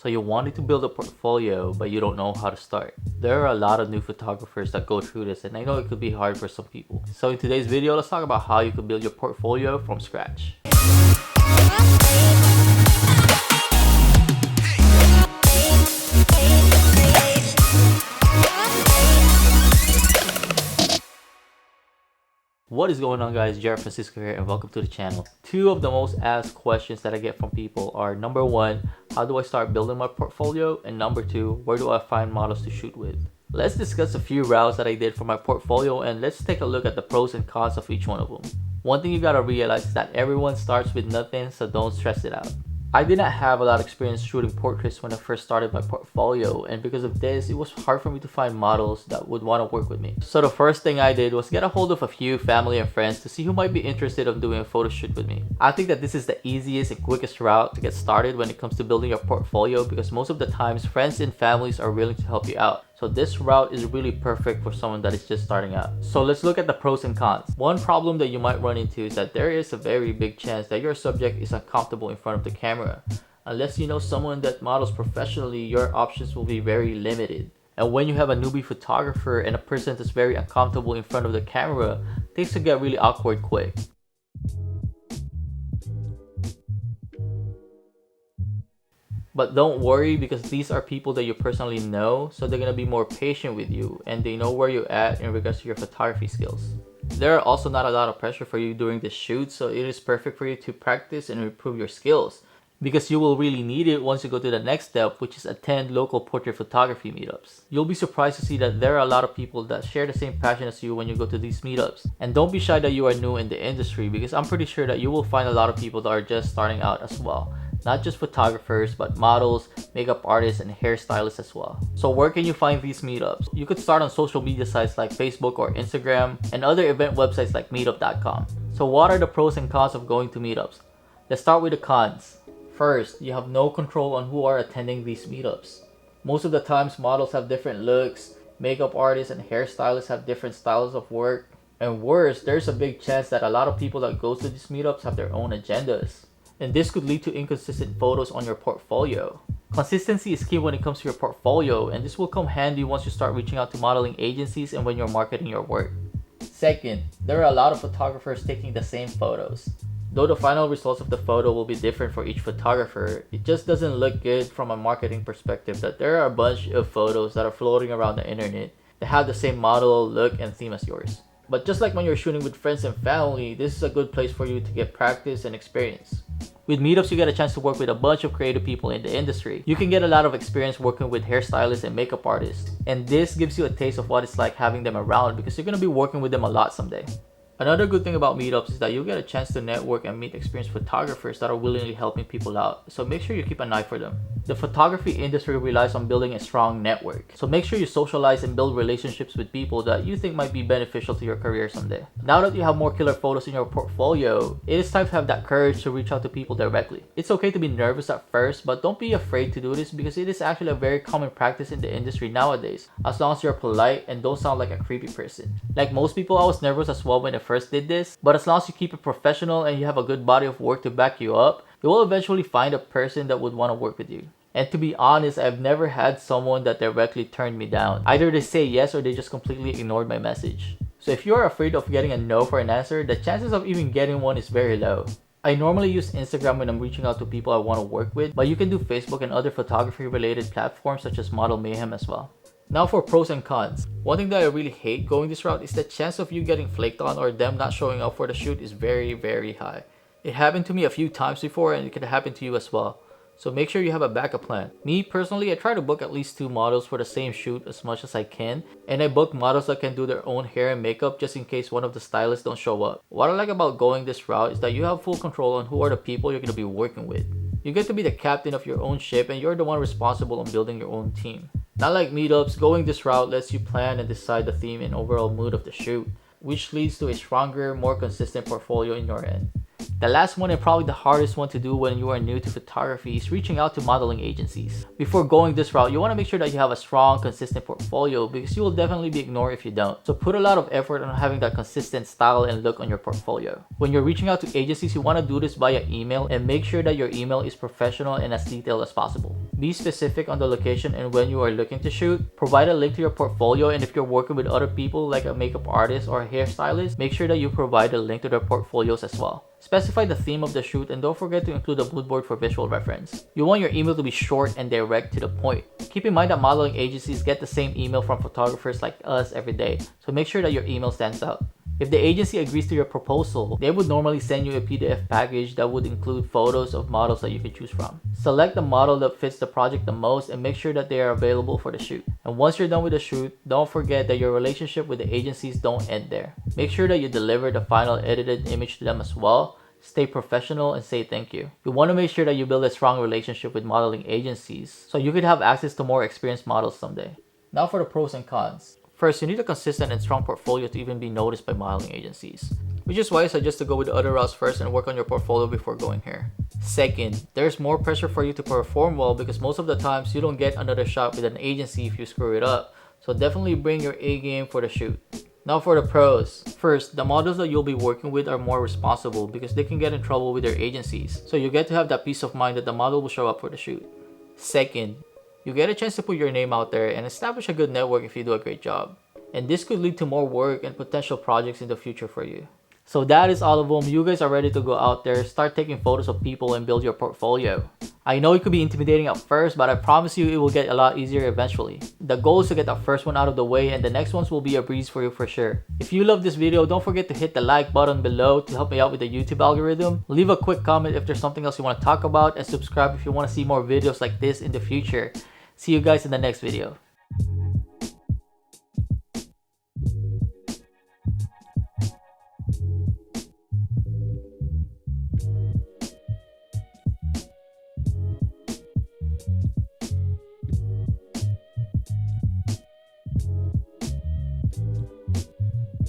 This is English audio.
So you wanted to build a portfolio, but you don't know how to start. There are a lot of new photographers that go through this, and I know it could be hard for some people. So in today's video, let's talk about how you can build your portfolio from scratch. What is going on, guys? Jared Francisco here and welcome to the channel. Two of the most asked questions that I get from people are: number one, how do I start building my portfolio? And number two, where do I find models to shoot with? Let's discuss a few routes that I did for my portfolio, and let's take a look at the pros and cons of each one of them. One thing you gotta realize is that everyone starts with nothing, so don't stress it out. I did not have a lot of experience shooting portraits when I first started my portfolio, and because of this, it was hard for me to find models that would want to work with me. So the first thing I did was get a hold of a few family and friends to see who might be interested in doing a photo shoot with me. I think that this is the easiest and quickest route to get started when it comes to building your portfolio, because most of the times friends and families are willing to help you out. So this route is really perfect for someone that is just starting out. So let's look at the pros and cons. One problem that you might run into is that there is a very big chance that your subject is uncomfortable in front of the camera. Unless you know someone that models professionally, your options will be very limited. And when you have a newbie photographer and a person that's very uncomfortable in front of the camera, things can get really awkward quick. But don't worry, because these are people that you personally know, so they're gonna be more patient with you and they know where you're at in regards to your photography skills. There are also not a lot of pressure for you during the shoot, so it is perfect for you to practice and improve your skills, because you will really need it once you go to the next step, which is attend local portrait photography meetups. You'll be surprised to see that there are a lot of people that share the same passion as you when you go to these meetups. And don't be shy that you are new in the industry, because I'm pretty sure that you will find a lot of people that are just starting out as well. Not just photographers, but models, makeup artists, and hairstylists as well. So where can you find these meetups? You could start on social media sites like Facebook or Instagram, and other event websites like meetup.com. So what are the pros and cons of going to meetups? Let's start with the cons. First, you have no control on who are attending these meetups. Most of the times, models have different looks, makeup artists and hairstylists have different styles of work, and worse, there's a big chance that a lot of people that go to these meetups have their own agendas. And this could lead to inconsistent photos on your portfolio. Consistency is key when it comes to your portfolio, and this will come handy once you start reaching out to modeling agencies and when you're marketing your work. Second, there are a lot of photographers taking the same photos. Though the final results of the photo will be different for each photographer, it just doesn't look good from a marketing perspective that there are a bunch of photos that are floating around the internet that have the same model, look, and theme as yours. But just like when you're shooting with friends and family, this is a good place for you to get practice and experience. With meetups, you get a chance to work with a bunch of creative people in the industry. You can get a lot of experience working with hairstylists and makeup artists. And this gives you a taste of what it's like having them around, because you're going to be working with them a lot someday. Another good thing about meetups is that you'll get a chance to network and meet experienced photographers that are willingly helping people out, so make sure you keep an eye for them. The photography industry relies on building a strong network, so make sure you socialize and build relationships with people that you think might be beneficial to your career someday. Now that you have more killer photos in your portfolio, it is time to have that courage to reach out to people directly. It's okay to be nervous at first, but don't be afraid to do this, because it is actually a very common practice in the industry nowadays, as long as you're polite and don't sound like a creepy person. Like most people, I was nervous as well when I first did this, but as long as you keep it professional and you have a good body of work to back you up, you will eventually find a person that would want to work with you. And to be honest, I've never had someone that directly turned me down. Either they say yes or they just completely ignored my message. So if you are afraid of getting a no for an answer, the chances of even getting one is very low. I normally use Instagram when I'm reaching out to people I want to work with, but you can do Facebook and other photography related platforms such as Model Mayhem as well. Now for pros and cons. One thing that I really hate going this route is the chance of you getting flaked on or them not showing up for the shoot is very, very high. It happened to me a few times before, and it could happen to you as well. So make sure you have a backup plan. Me personally, I try to book at least 2 models for the same shoot as much as I can, and I book models that can do their own hair and makeup just in case one of the stylists don't show up. What I like about going this route is that you have full control on who are the people you're going to be working with. You get to be the captain of your own ship, and you're the one responsible on building your own team. Not like meetups, going this route lets you plan and decide the theme and overall mood of the shoot, which leads to a stronger, more consistent portfolio in your end. The last one, and probably the hardest one to do when you are new to photography, is reaching out to modeling agencies. Before going this route, you want to make sure that you have a strong, consistent portfolio because you will definitely be ignored if you don't. So put a lot of effort on having that consistent style and look on your portfolio. When you're reaching out to agencies, you want to do this via email and make sure that your email is professional and as detailed as possible. Be specific on the location and when you are looking to shoot. Provide a link to your portfolio, and if you're working with other people like a makeup artist or a hairstylist, make sure that you provide a link to their portfolios as well. Specify the theme of the shoot and don't forget to include a mood board for visual reference. You want your email to be short and direct to the point. Keep in mind that modeling agencies get the same email from photographers like us every day, so make sure that your email stands out. If the agency agrees to your proposal, they would normally send you a PDF package that would include photos of models that you can choose from. Select the model that fits the project the most and make sure that they are available for the shoot. And once you're done with the shoot, don't forget that your relationship with the agencies don't end there. Make sure that you deliver the final edited image to them as well. Stay professional and say thank you. You want to make sure that you build a strong relationship with modeling agencies so you could have access to more experienced models someday. Now for the pros and cons. First, you need a consistent and strong portfolio to even be noticed by modeling agencies, which is why I suggest to go with the other routes first and work on your portfolio before going here. Second, there's more pressure for you to perform well because most of the times you don't get another shot with an agency if you screw it up, so definitely bring your A game for the shoot. Now for the pros. First, the models that you'll be working with are more responsible because they can get in trouble with their agencies, so you get to have that peace of mind that the model will show up for the shoot. Second, you get a chance to put your name out there and establish a good network if you do a great job. And this could lead to more work and potential projects in the future for you. So that is all of them. You guys are ready to go out there, start taking photos of people and build your portfolio. I know it could be intimidating at first, but I promise you it will get a lot easier eventually. The goal is to get the first one out of the way and the next ones will be a breeze for you for sure. If you love this video, don't forget to hit the like button below to help me out with the YouTube algorithm. Leave a quick comment if there's something else you want to talk about and subscribe if you want to see more videos like this in the future. See you guys in the next video.